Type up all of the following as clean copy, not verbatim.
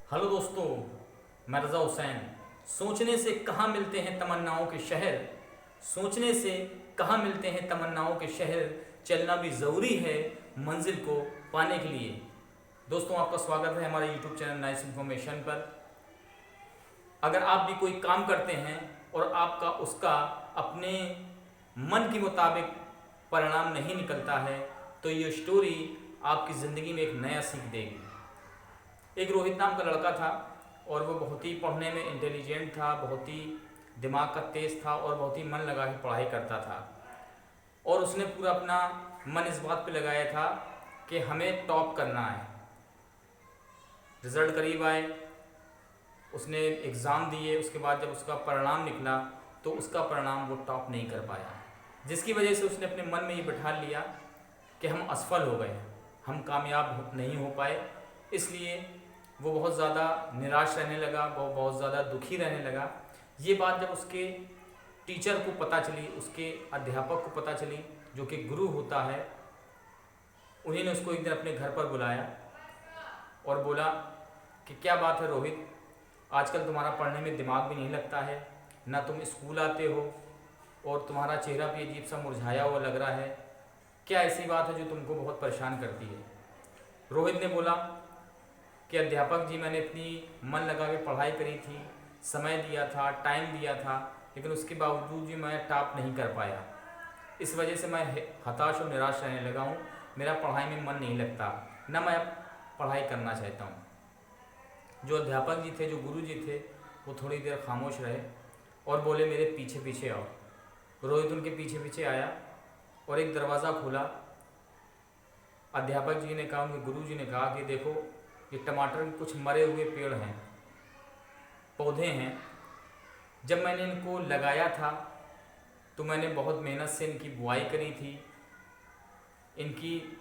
Hello दोस्तों, मैं रज़ा हुसैन। सोचने से कहाँ मिलते हैं तमन्नाओं के शहर, सोचने से कहाँ मिलते हैं तमन्नाओं के शहर, चलना भी ज़रूरी है मंजिल को पाने के लिए। दोस्तों, आपका स्वागत है हमारे यूट्यूब चैनल नाइस इन्फॉर्मेशन पर। अगर आप भी कोई काम करते हैं और आपका उसका अपने मन के मुताबिक परिणाम नहीं निकलता है, तो ये स्टोरी आपकी ज़िंदगी में एक नया सीख देगी। एक रोहित नाम का लड़का था और वो बहुत ही पढ़ने में इंटेलिजेंट था, बहुत ही दिमाग का तेज था और बहुत ही मन लगा के पढ़ाई करता था। और उसने पूरा अपना मन इस बात पे लगाया था कि हमें टॉप करना है। रिज़ल्ट करीब आए, उसने एग्ज़ाम दिए, उसके बाद जब उसका परिणाम निकला तो उसका परिणाम वो टॉप नहीं कर पाया, जिसकी वजह से उसने अपने मन में ये बिठा लिया कि हम असफल हो गए, हम कामयाब नहीं हो पाए। इसलिए वो बहुत ज़्यादा निराश रहने लगा, वो बहुत ज़्यादा दुखी रहने लगा। ये बात जब उसके टीचर को पता चली, उसके अध्यापक को पता चली, जो कि गुरु होता है, उन्हीं ने उसको एक दिन अपने घर पर बुलाया और बोला कि क्या बात है रोहित, आजकल तुम्हारा पढ़ने में दिमाग भी नहीं लगता है, ना तुम स्कूल आते हो और तुम्हारा चेहरा भी अजीब सा मुरझाया हुआ लग रहा है। क्या ऐसी बात है जो तुमको बहुत परेशान करती है? रोहित ने बोला कि अध्यापक जी, मैंने इतनी मन लगा के पढ़ाई करी थी, समय दिया था, टाइम दिया था, लेकिन उसके बावजूद भी मैं टॉप नहीं कर पाया। इस वजह से मैं हताश और निराश रहने लगा हूँ। मेरा पढ़ाई में मन नहीं लगता, ना मैं अब पढ़ाई करना चाहता हूँ। जो अध्यापक जी थे, जो गुरु जी थे, वो थोड़ी देर खामोश रहे और बोले मेरे पीछे पीछे आओ। रोहित उनके पीछे पीछे आया और एक दरवाज़ा खोला। अध्यापक जी ने कहा, उनके गुरु जी ने कहा कि देखो, ये टमाटर के कुछ मरे हुए पेड़ हैं, पौधे हैं। जब मैंने इनको लगाया था तो मैंने बहुत मेहनत से इनकी बुआई करी थी, इनकी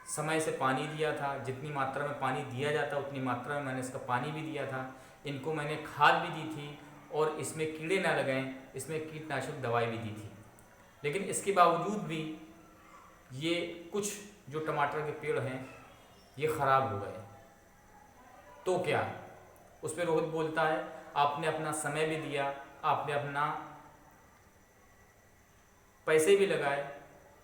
समय से पानी दिया था, जितनी मात्रा में पानी दिया जाता उतनी मात्रा में मैंने इसका पानी भी दिया था, इनको मैंने खाद भी दी थी और इसमें कीड़े ना लगें, इसमें कीटनाशक दवाई भी दी थी। लेकिन इसके बावजूद भी ये कुछ जो टमाटर के पेड़ हैं ये ख़राब हो गए। तो क्या? उस पर रोहित बोलता है, आपने अपना समय भी दिया, आपने अपना पैसे भी लगाए,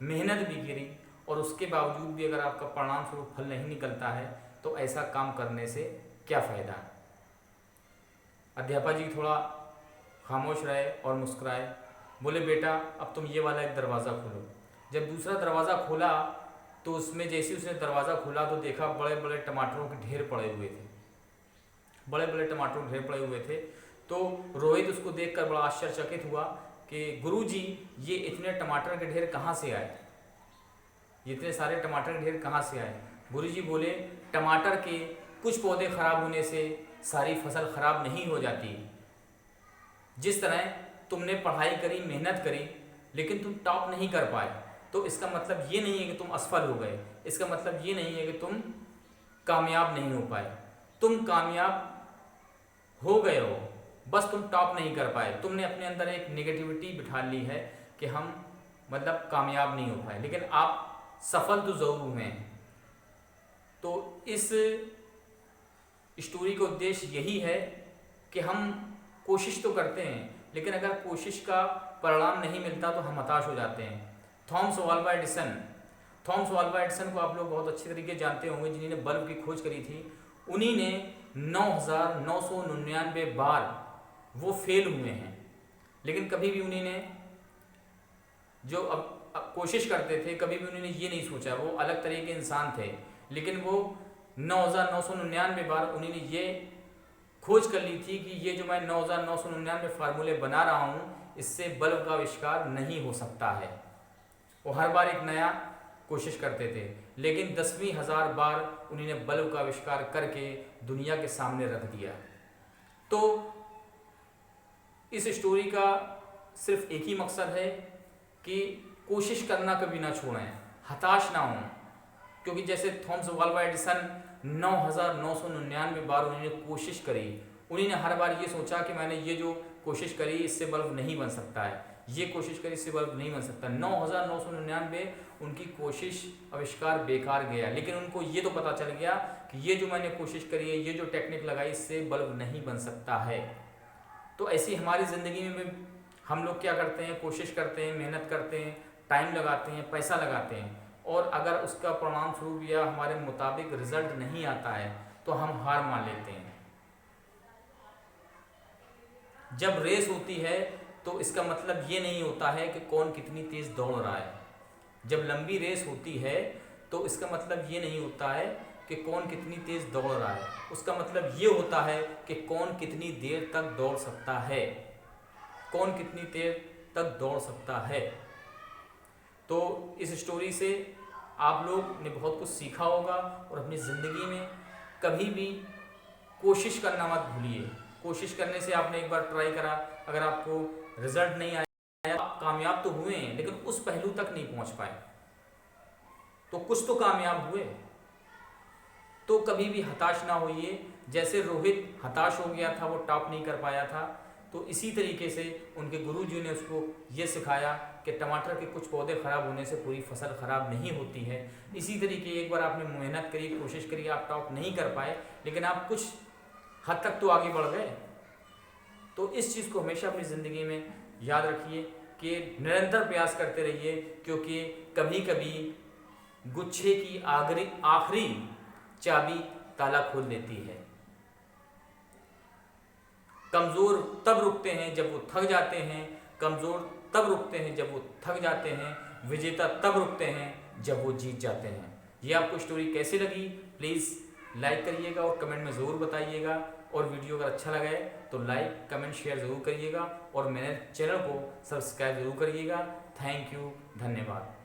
मेहनत भी करी, और उसके बावजूद भी अगर आपका परिणाम स्वरूप फल नहीं निकलता है तो ऐसा काम करने से क्या फ़ायदा? अध्यापक जी थोड़ा खामोश रहे और मुस्कुराए, बोले बेटा, अब तुम ये वाला एक दरवाज़ा खोलो। जब दूसरा दरवाज़ा खोला तो उसमें जैसे उसने दरवाज़ा खोला तो देखा बड़े बड़े टमाटरों के ढेर पड़े हुए थे, बड़े बड़े टमाटरों के ढेर पड़े हुए थे। तो रोहित उसको देखकर बड़ा आश्चर्यचकित हुआ कि गुरुजी, ये इतने टमाटर के ढेर कहाँ से आए, ये इतने सारे टमाटर के ढेर कहाँ से आए? गुरुजी बोले, टमाटर के कुछ पौधे खराब होने से सारी फसल खराब नहीं हो जाती। जिस तरह तुमने पढ़ाई करी, मेहनत करी, लेकिन तुम टॉप नहीं कर पाए, तो इसका मतलब ये नहीं है कि तुम असफल हो गए, इसका मतलब ये नहीं है कि तुम कामयाब नहीं हो पाए। तुम कामयाब हो गए हो, बस तुम टॉप नहीं कर पाए। तुमने अपने अंदर एक नेगेटिविटी बिठा ली है कि हम मतलब कामयाब नहीं हो पाए, लेकिन आप सफल तो ज़रूर हुए हैं। तो इस स्टोरी का उद्देश्य यही है कि हम कोशिश तो करते हैं, लेकिन अगर कोशिश का परिणाम नहीं मिलता तो हम हताश हो जाते हैं। थॉमस अल्वा एडिसन को आप लोग बहुत अच्छे तरीके जानते होंगे, जिन्होंने बल्ब की खोज करी थी। उन्हीं ने 9,999 बार वो फेल हुए हैं, लेकिन कभी भी उन्हीं ने जो अब कोशिश करते थे, कभी भी उन्होंने ये नहीं सोचा, वो अलग तरह के इंसान थे, लेकिन वो 9,999 बार उन्होंने ये खोज कर ली थी कि ये जो मैं 9,999 फार्मूले बना रहा हूँ, इससे बल्ब का आविष्कार नहीं हो सकता है। वो हर बार एक नया कोशिश करते थे, लेकिन 10वीं हज़ार बार उन्होंने बल्ब का आविष्कार करके दुनिया के सामने रख दिया। तो इस स्टोरी का सिर्फ एक ही मकसद है कि कोशिश करना कभी ना छोड़ें, हताश ना हों, क्योंकि जैसे थॉमस अल्वा एडिसन 9,999 बार उन्होंने कोशिश करी, उन्होंने हर बार ये सोचा कि मैंने ये जो कोशिश करी इससे बल्ब नहीं बन सकता है, ये कोशिश करी, इससे बल्ब नहीं बन सकता। 9,999 उनकी कोशिश आविष्कार बेकार गया, लेकिन उनको ये तो पता चल गया कि ये जो मैंने कोशिश करी है, ये जो टेक्निक लगाई, इससे बल्ब नहीं बन सकता है। तो ऐसी हमारी ज़िंदगी में हम लोग क्या करते हैं, कोशिश करते हैं, मेहनत करते हैं, टाइम लगाते हैं, पैसा लगाते हैं, और अगर उसका परिणाम स्वरूप या हमारे मुताबिक रिजल्ट नहीं आता है तो हम हार मान लेते हैं। जब रेस होती है तो इसका मतलब ये नहीं होता है कि कौन कितनी तेज़ दौड़ रहा है। जब लंबी रेस होती है तो इसका मतलब ये नहीं होता है कि कौन कितनी तेज़ दौड़ रहा है, उसका मतलब ये होता है कि कौन कितनी देर तक दौड़ सकता है, कौन कितनी देर तक दौड़ सकता है। तो इस स्टोरी से आप लोग ने बहुत कुछ सीखा होगा, और अपनी ज़िंदगी में कभी भी कोशिश करना मत भूलिए। कोशिश करने से आपने एक बार ट्राई करा, अगर आपको रिजल्ट नहीं आया, आप कामयाब तो हुए हैं लेकिन उस पहलू तक नहीं पहुंच पाए, तो कुछ तो कामयाब हुए। तो कभी भी हताश ना होइए। जैसे रोहित हताश हो गया था, वो टॉप नहीं कर पाया था, तो इसी तरीके से उनके गुरुजी ने उसको ये सिखाया कि टमाटर के कुछ पौधे ख़राब होने से पूरी फसल ख़राब नहीं होती है। इसी तरीके एक बार आपने मेहनत करी, कोशिश करी, आप टॉप नहीं कर पाए, लेकिन आप कुछ हद तक तो आगे बढ़ गए। तो इस चीज़ को हमेशा अपनी ज़िंदगी में याद रखिए कि निरंतर प्रयास करते रहिए, क्योंकि कभी कभी गुच्छे की आखिरी चाबी ताला खोल देती है। कमज़ोर तब रुकते हैं जब वो थक जाते हैं, कमज़ोर तब रुकते हैं जब वो थक जाते हैं, विजेता तब रुकते हैं जब वो जीत जाते हैं। ये आपको स्टोरी कैसी लगी प्लीज़ लाइक करिएगा और कमेंट में ज़रूर बताइएगा, और वीडियो अगर अच्छा लगा है तो लाइक कमेंट शेयर ज़रूर करिएगा, और मेरे चैनल को सब्सक्राइब ज़रूर करिएगा। थैंक यू, धन्यवाद।